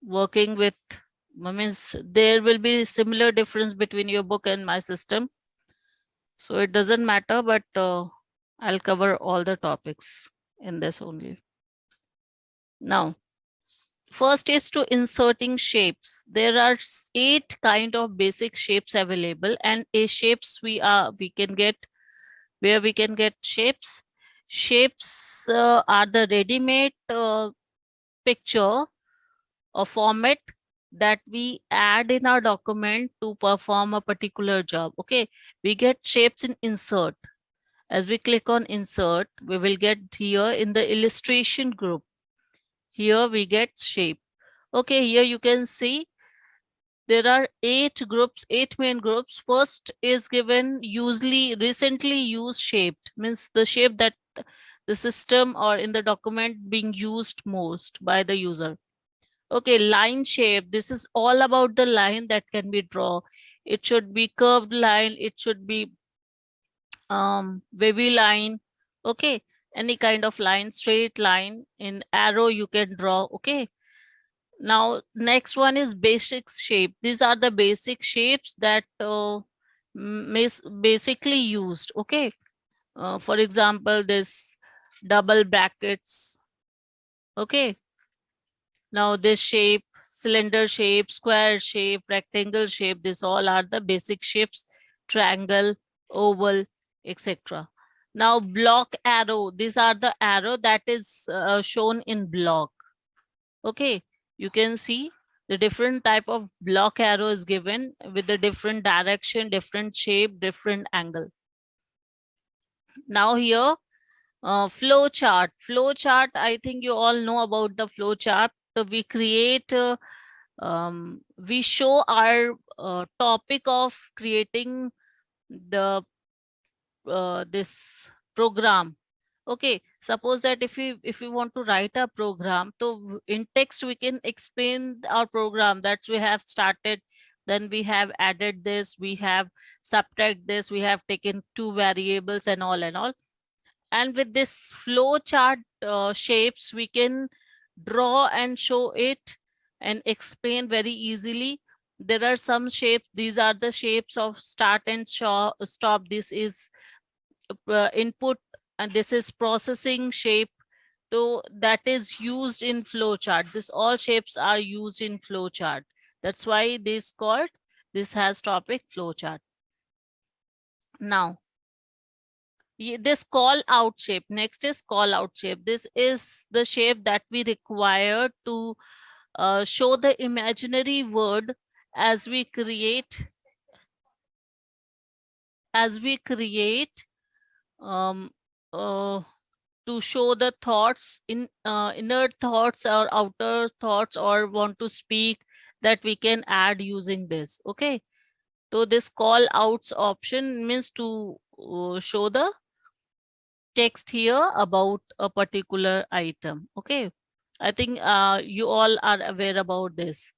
working with, means there will be similar difference between your book and my system. So it doesn't matter, but I'll cover all the topics in this only. Now, first is to inserting shapes. There are 8 kind of basic shapes available, and a shapes we can get, where we can get shapes. Shapes are the ready-made picture or format that we add in our document to perform a particular job. Okay, we get shapes in insert. As we click on insert, we will get here in the illustration group. Here we get shape. Okay, here you can see there are 8 groups, 8 main groups. First is given usually recently used shaped, means the shape that the system or in the document being used most by the user. Okay, line shape. This is all about the line that can be drawn. It should be curved line. It should be wavy line. Okay, any kind of line, straight line. In arrow you can draw. Okay. Now next one is basic shape. These are the basic shapes that basically used. Okay. For example, this double brackets. Okay. Now this shape, cylinder shape, square shape, rectangle shape, these all are the basic shapes, triangle, oval, etc. Now block arrow, these are the arrow that is shown in block. Okay, you can see the different type of block arrow is given with the different direction, different shape, different angle. Now here, flow chart. Flow chart, I think you all know about the flow chart. So we create we show our topic of creating the this program. Okay, suppose that if we want to write a program, so in text we can explain our program that we have started, then we have added this, we have subtract this, we have taken 2 variables and all and all. And with this flow chart shapes, we can draw and show it and explain very easily. There are some shapes, these are the shapes of start and stop. This is input and this is processing shape. So that is used in flowchart. This all shapes are used in flowchart. That's why this called, this has topic flowchart. Now this call out shape, next is call out shape. This is the shape that we require to show the imaginary word as we create, as we create um, uh, to show the thoughts in inner thoughts or outer thoughts or want to speak, that we can add using this. Okay, so this call outs option means to show the text here about a particular item. Okay, I think you all are aware about this.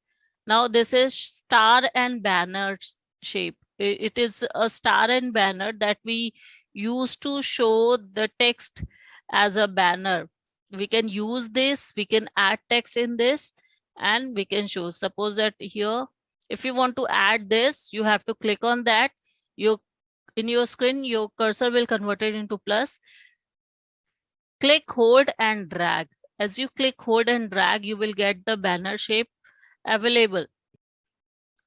Now this is star and banner shape. It is a star and banner that we use to show the text as a banner. We can use this, we can add text in this, and we can show. Suppose that here, if you want to add this, you have to click on that. You in your screen, your cursor will convert it into plus. Click, hold, and drag. As you click, hold, and drag, you will get the banner shape available.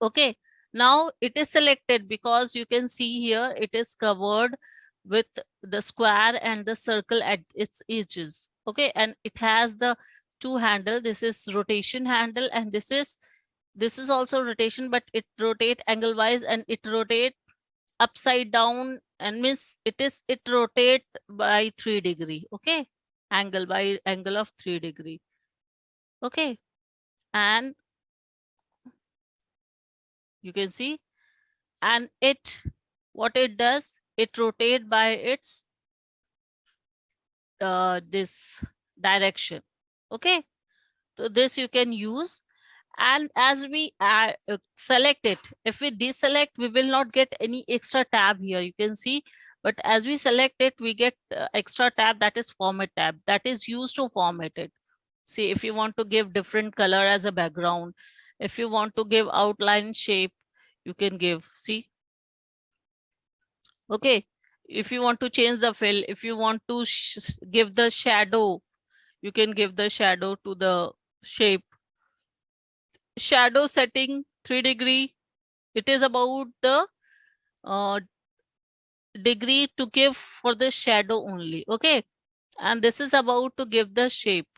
Okay, now it is selected because you can see here it is covered with the square and the circle at its edges. Okay, and it has the 2 handle. This is rotation handle, and this is also rotation, but it rotate angle wise and it rotate upside down, and means it rotate by 3 degree. Okay, angle by angle of 3 degree. Okay, and you can see, and it, what it does, it rotate by its this direction. Okay, so this you can use. And as we select it, if we deselect, we will not get any extra tab here, you can see. But as we select it, we get extra tab, that is format tab, that is used to format it. See, if you want to give different color as a background, if you want to give outline shape, you can give, see. Okay, if you want to change the fill, if you want to give the shadow, you can give the shadow to the shape. Shadow setting 3 degree, it is about the degree to give for the shadow only. Okay, and this is about to give the shape.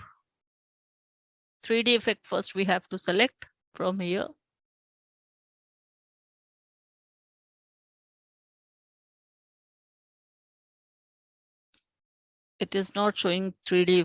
3D effect first we have to select from here. It is not showing 3D